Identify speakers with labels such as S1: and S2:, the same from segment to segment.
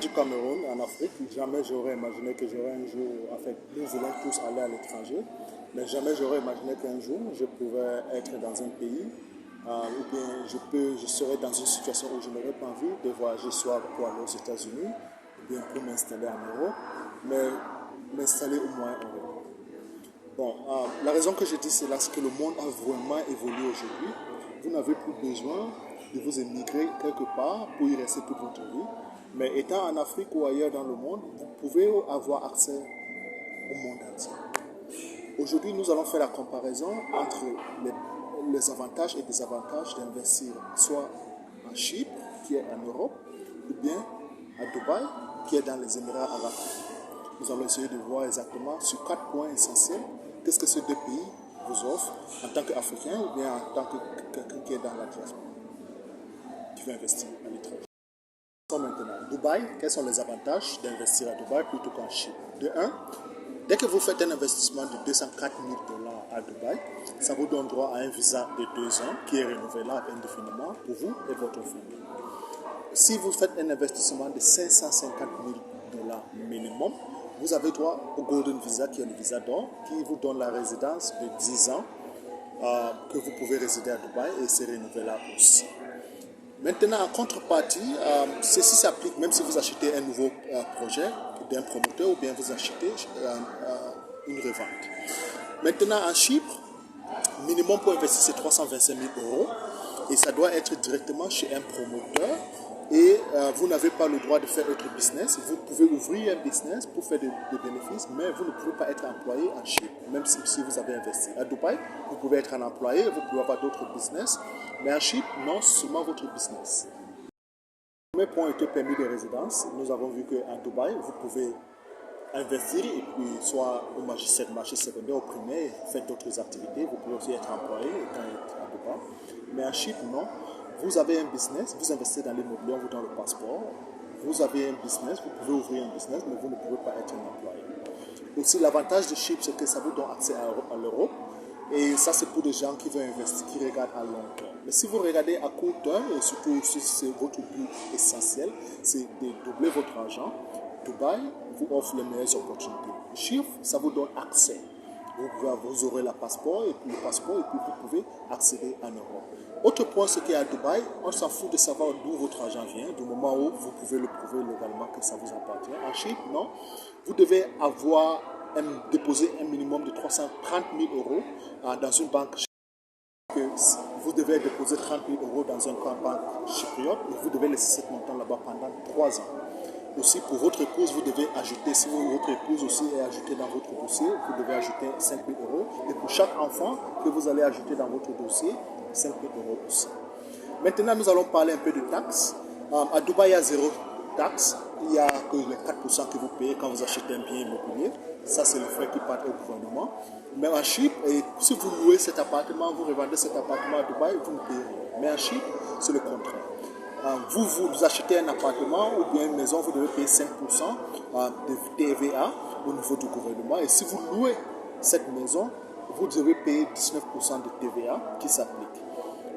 S1: Du Cameroun en Afrique, jamais j'aurais imaginé que j'aurais un jour, nous voulons tous aller à l'étranger, mais jamais j'aurais imaginé qu'un jour je pouvais être dans un pays ou bien je serais dans une situation où je n'aurais pas envie de voyager soit pour aller aux États-Unis ou bien pour m'installer en Europe, mais m'installer au moins en Europe. Bon, la raison que je dis cela, c'est que le monde a vraiment évolué aujourd'hui. Vous n'avez plus besoin de vous émigrer quelque part pour y rester toute votre vie. Mais étant en Afrique ou ailleurs dans le monde, vous pouvez avoir accès au monde entier. Aujourd'hui, nous allons faire la comparaison entre les avantages et désavantages d'investir soit en Chypre, qui est en Europe, ou bien à Dubaï, qui est dans les Émirats arabes. Nous allons essayer de voir exactement sur 4 points essentiels qu'est-ce que ces deux pays vous offrent en tant qu'Africain ou bien en tant que quelqu'un qui est dans la diaspora, qui veut investir à l'étranger. Maintenant, Dubaï, quels sont les avantages d'investir à Dubaï plutôt qu'en Chypre? De 1, dès que vous faites un investissement de 204 000 $ à Dubaï, ça vous donne droit à un visa de 2 ans qui est renouvelable indéfiniment pour vous et votre famille. Si vous faites un investissement de 550 000 $ minimum, vous avez droit au Golden Visa, qui est le visa d'or, qui vous donne la résidence de 10 ans que vous pouvez résider à Dubaï et c'est renouvelable aussi. Maintenant, en contrepartie, ceci s'applique même si vous achetez un nouveau projet d'un promoteur ou bien vous achetez une revente. Maintenant, en Chypre, minimum pour investir, c'est 325 000 € et ça doit être directement chez un promoteur et vous n'avez pas le droit de faire autre business. Vous pouvez ouvrir un business pour faire des bénéfices, mais vous ne pouvez pas être employé en Chypre, même si vous avez investi. À Dubaï, vous pouvez être un employé, vous pouvez avoir d'autres business, mais en Chypre, non, seulement votre business. Le premier point était permis de résidence. Nous avons vu qu'à Dubaï, vous pouvez investir et puis soit au marché secondaire, au primaire, faites d'autres activités. Vous pouvez aussi être employé étant à Dubaï. Mais en Chypre, non. Vous avez un business, vous investissez dans l'immobilier, on vous donne le passeport. Vous avez un business, vous pouvez ouvrir un business, mais vous ne pouvez pas être un employé. Aussi, l'avantage de Chypre, c'est que ça vous donne accès à l'Europe. Et ça, c'est pour des gens qui veulent investir, qui regardent à long terme. Mais si vous regardez à court terme, et surtout si c'est votre but essentiel, c'est de doubler votre argent, Dubaï vous offre les meilleures opportunités. Chypre, ça vous donne accès. Vous aurez le passeport et puis vous pouvez accéder en Europe. Autre point, c'est qu'à Dubaï, on s'en fout de savoir d'où votre argent vient, du moment où vous pouvez le prouver légalement que ça vous appartient. En Chypre, non. Vous devez déposer un minimum de 330 000 € dans une banque chypriote. Vous devez déposer 30 000 € dans une banque chypriote et vous devez laisser ce montant là-bas pendant 3 ans. Aussi, pour votre épouse, vous devez ajouter, si votre épouse aussi est ajoutée dans votre dossier, vous devez ajouter 5 000 €. Et pour chaque enfant que vous allez ajouter dans votre dossier, 5 000 € aussi. Maintenant, nous allons parler un peu de taxes. À Dubaï, il y a 0 taxe. Il n'y a que les 4% que vous payez quand vous achetez un bien immobilier. Ça, c'est le frais qui part au gouvernement. Mais en Chypre, si vous louez cet appartement, vous revendez cet appartement à Dubaï, vous ne payez rien. Mais en Chypre, c'est le contraire. Vous achetez un appartement ou bien une maison, vous devez payer 5% de TVA au niveau du gouvernement. Et si vous louez cette maison, vous devez payer 19% de TVA qui s'applique.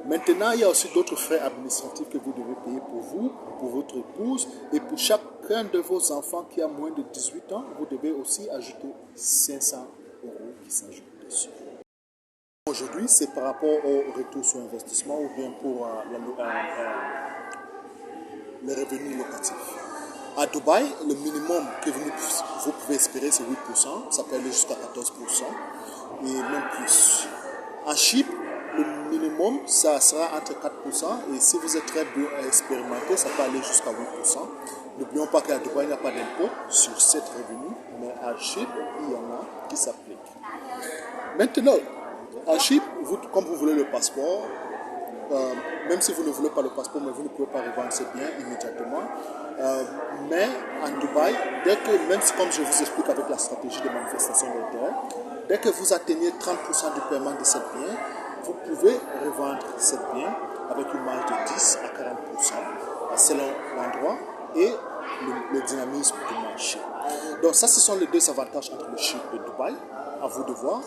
S1: Maintenant, il y a aussi d'autres frais administratifs que vous devez payer pour vous, pour votre épouse et pour chacun de vos enfants qui a moins de 18 ans, vous devez aussi ajouter 500 € qui s'ajoutent dessus. Aujourd'hui, c'est par rapport au retour sur investissement ou bien pour les revenus locatifs. À Dubaï, le minimum que vous pouvez espérer, c'est 8%, ça peut aller jusqu'à 14% et même plus. En Chypre, le minimum, ça sera entre 4% et si vous êtes très bien expérimenté, ça peut aller jusqu'à 8%. N'oublions pas qu'à Dubaï, il n'y a pas d'impôt sur cette revenu, mais à Chypre, il y en a qui s'appliquent. Maintenant, à Chypre, comme vous voulez le passeport, même si vous ne voulez pas le passeport, mais vous ne pouvez pas revendre ces biens immédiatement. Mais en Dubaï, même si, comme je vous explique avec la stratégie de manifestation d'intérêt, dès que vous atteignez 30% du paiement de ces biens, vous pouvez revendre ces biens avec une marge de 10 à 40% selon l'endroit et le dynamisme du marché. Donc ça, ce sont les deux avantages entre le Chypre et Dubaï. À vous de voir.